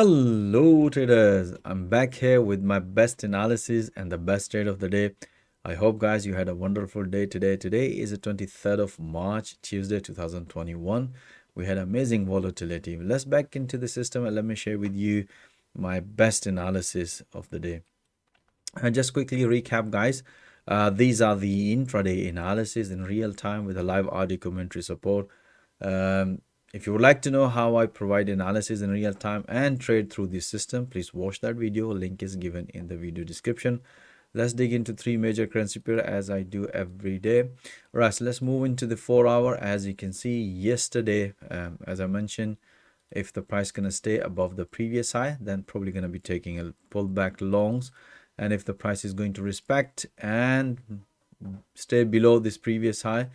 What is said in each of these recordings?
Hello traders, I'm back here with my best analysis and the best trade of the day. I hope guys you had a wonderful day today. Today is the 23rd of March, Tuesday 2021. We had amazing volatility. Let's back into the system and let me share with you my best analysis of the day. And just quickly recap guys. These are the intraday analysis in real time with a live audio commentary support. If you would like to know how I provide analysis in real time and trade through this system, please watch that video. Link is given in the video description. Let's dig into three major currency pair as I do every day. Right, so let's move into the 4 hour. As you can see, yesterday, as I mentioned, if the price gonna stay above the previous high, then probably gonna be taking a pullback longs. And if the price is going to respect and stay below this previous high,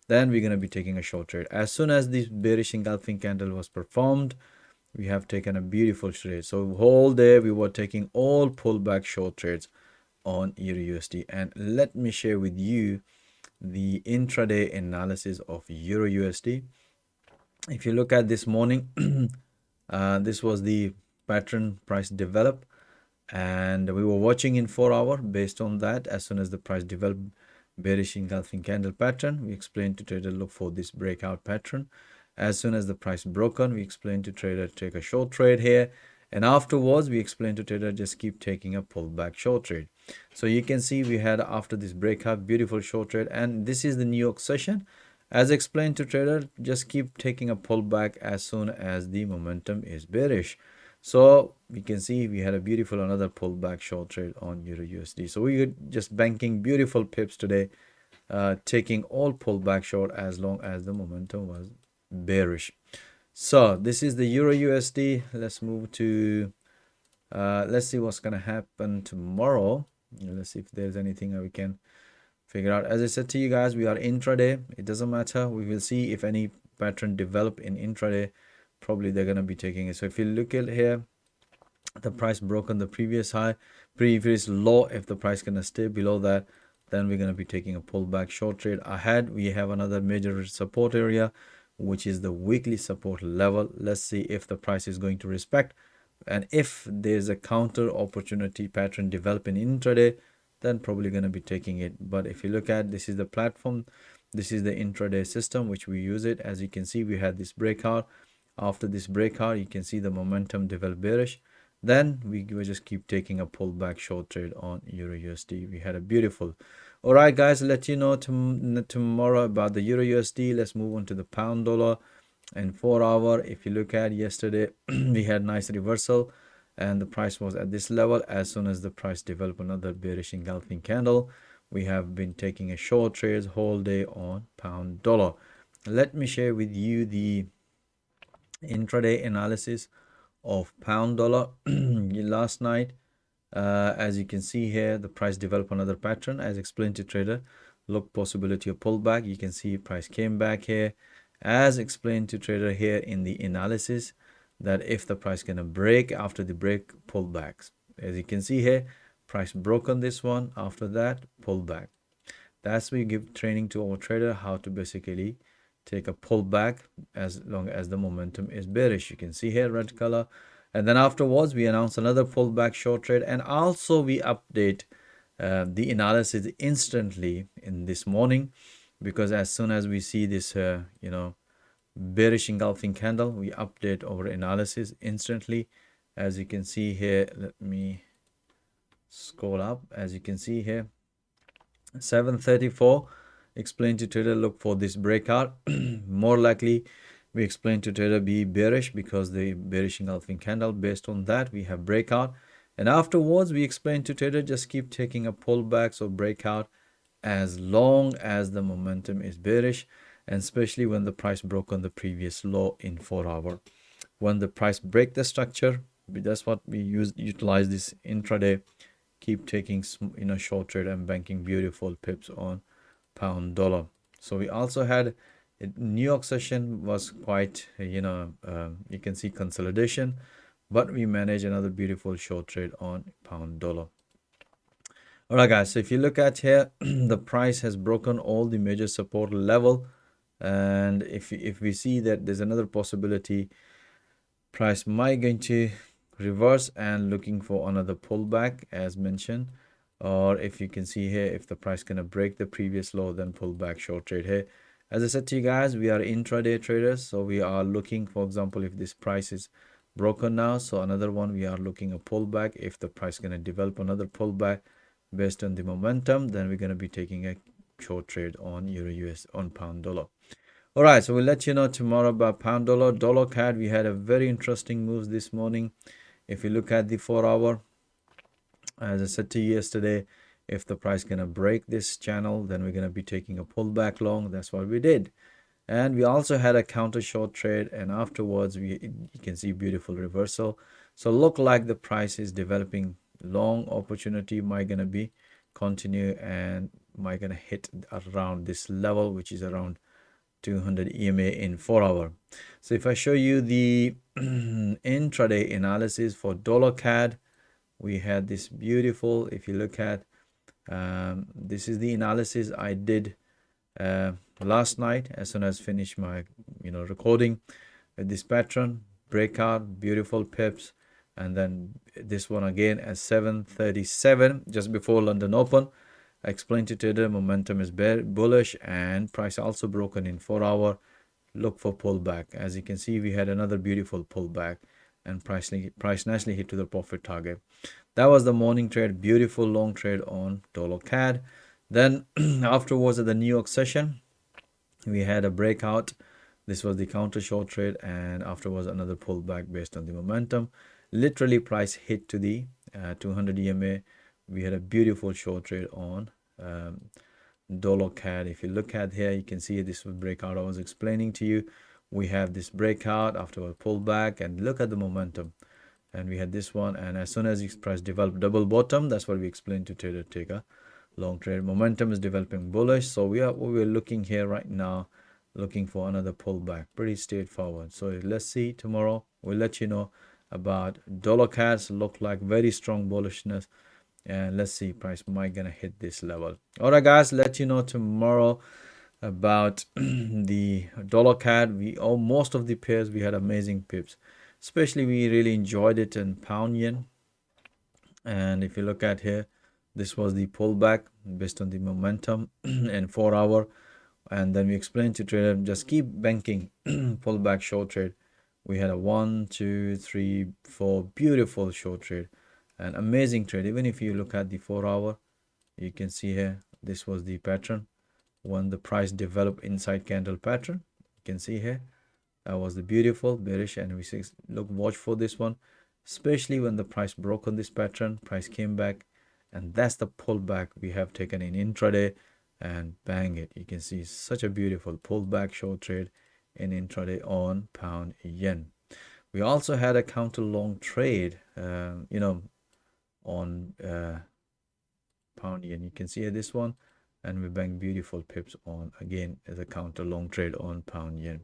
then we're going to be taking a short trade. As soon as this bearish engulfing candle was performed, we have taken a beautiful trade. So whole day we were taking all pullback short trades on EURUSD. And let me share with you the intraday analysis of EURUSD. If you look at this morning, this was the pattern price develop, and we were watching in 4 hour. Based on that, as soon as the price developed bearish engulfing candle pattern, we explained to trader look for this breakout pattern. As soon as the price broken, we explained to trader take a short trade here, and afterwards we explained to trader just keep taking a pullback short trade. So you can see we had after this breakout beautiful short trade, and this is the New York session. As explained to trader, just keep taking a pullback as soon as the momentum is bearish. So we can see we had a beautiful another pullback short trade on EURUSD. So we were just banking beautiful pips today, taking all pullback short as long as the momentum was bearish. So this is the EURUSD. Let's move to let's see what's gonna happen tomorrow. Let's see if there's anything we can figure out. As I said to you guys, we are intraday. It doesn't matter. We will see if any pattern develop in intraday. Probably they're going to be taking it. So if you look at here, the price broken the previous high, previous low. If the price going to stay below that, then we're going to be taking a pullback short trade ahead. We have another major support area, which is the weekly support level. Let's see if the price is going to respect, and if there's a counter opportunity pattern developing intraday, then probably going to be taking it. But if you look at, this is the platform, this is the intraday system which we use it. As you can see, we had this breakout. After this breakout, you can see the momentum develop bearish, then we will just keep taking a pullback short trade on EURUSD. We had a beautiful. All right guys, let you know tomorrow about the EURUSD. Let's move on to the pound dollar and 4 hour. If you look at yesterday, we had nice reversal and the price was at this level. As soon as the price developed another bearish engulfing candle, we have been taking a short trades whole day on pound dollar. Let me share with you the intraday analysis of pound dollar. Last night, as you can see here, the price developed another pattern. As explained to trader, look possibility of pullback. You can see price came back here, as explained to trader here in the analysis, that if the price gonna break, after the break, pullbacks. As you can see here, price broken this one, after that pullback. That's we give training to our trader how to basically take a pullback as long as the momentum is bearish. You can see here red color, and then afterwards we announce another pullback short trade, and also we update the analysis instantly in this morning, because as soon as we see this bearish engulfing candle, we update our analysis instantly. As you can see here, let me scroll up. As you can see here, 7:34, explain to trader look for this breakout. More likely we explain to trader be bearish because the bearish engulfing candle. Based on that, we have breakout, and afterwards we explain to trader just keep taking a pullback or breakout as long as the momentum is bearish, and especially when the price broke on the previous low in 4 hour. When the price break the structure, that's what we utilize this intraday. Keep taking short trade and banking beautiful pips on pound dollar. So we also had a New York session was quite you can see consolidation, but we managed another beautiful short trade on pound dollar. All right guys, so if you look at here, the price has broken all the major support level, and if we see that there's another possibility price might going to reverse and looking for another pullback as mentioned, or if you can see here, if the price gonna break the previous low, then pull back short trade here. As I said to you guys, we are intraday traders, so we are looking, for example, if this price is broken now, so another one, we are looking a pullback. If the price gonna develop another pullback based on the momentum, then we're gonna be taking a short trade on euro US, on pound dollar. All right, so we'll let you know tomorrow about pound dollar. Dollar CAD, we had a very interesting moves this morning. If you look at the 4 hour, as I said to you yesterday, if the price gonna break this channel, then we're gonna be taking a pullback long. That's what we did. And we also had a counter short trade, and afterwards you can see beautiful reversal. So look like the price is developing long opportunity, might gonna be continue and might gonna hit around this level, which is around 200 EMA in 4 hour. So if I show you the intraday analysis for dollar CAD, we had this beautiful, if you look at this is the analysis I did last night as soon as finished my recording with this pattern breakout, beautiful pips, and then this one again at 7:37 just before London Open. I explained to trader momentum is bullish and price also broken in 4 hour. Look for pullback. As you can see, we had another beautiful pullback and price nicely hit to the profit target. That was the morning trade, beautiful long trade on dollar CAD. Then afterwards at the New York session, we had a breakout. This was the counter short trade, and afterwards another pullback based on the momentum. Literally price hit to the 200 EMA. We had a beautiful short trade on dollar CAD. If you look at here, you can see this was breakout I was explaining to you. We have this breakout after a pullback, and look at the momentum. And we had this one, and as soon as this price developed double bottom, that's what we explained to trader take a long trade. Momentum is developing bullish, so we're looking here right now, looking for another pullback. Pretty straightforward. So let's see tomorrow. We'll let you know about dollar CADs. Look like very strong bullishness, and let's see, price might gonna hit this level. All right guys, let you know tomorrow about the dollar CAD. Most of the pairs we had amazing pips, especially we really enjoyed it in pound yen. And if you look at here, this was the pullback based on the momentum in 4 hour, and then we explained to trader just keep banking pullback short trade. We had a 1 2 3 4 beautiful short trade, an amazing trade. Even if you look at the 4 hour, you can see here this was the pattern when the price developed inside candle pattern. You can see here that was the beautiful bearish, and we say watch for this one, especially when the price broke on this pattern, price came back, and that's the pullback we have taken in intraday, and bang it. You can see such a beautiful pullback short trade in intraday on pound yen. We also had a counter long trade on pound yen. You can see this one, and we bang beautiful pips on again as a counter long trade on pound yen.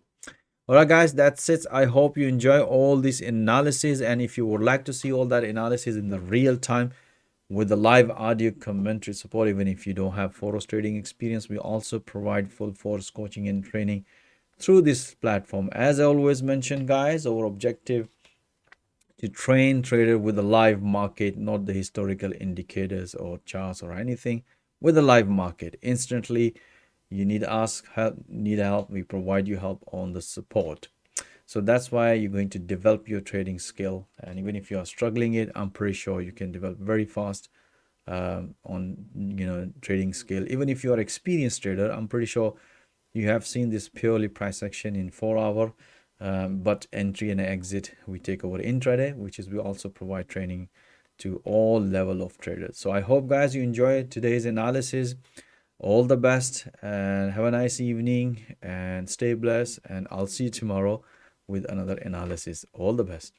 All right guys, that's it. I hope you enjoy all this analysis, and if you would like to see all that analysis in the real time with the live audio commentary support, even if you don't have forex trading experience, we also provide full forex coaching and training through this platform. As I always mention guys, our objective to train trader with the live market, not the historical indicators or charts or anything, with the live market instantly. You need help, we provide you help on the support. So that's why you're going to develop your trading skill, and even if you are struggling it, I'm pretty sure you can develop very fast on trading skill. Even if you are experienced trader, I'm pretty sure you have seen this purely price action in 4 hour, but entry and exit we take over intraday, which is we also provide training to all level of traders. So I hope guys you enjoyed today's analysis. All the best and have a nice evening and stay blessed, and I'll see you tomorrow with another analysis. All the best.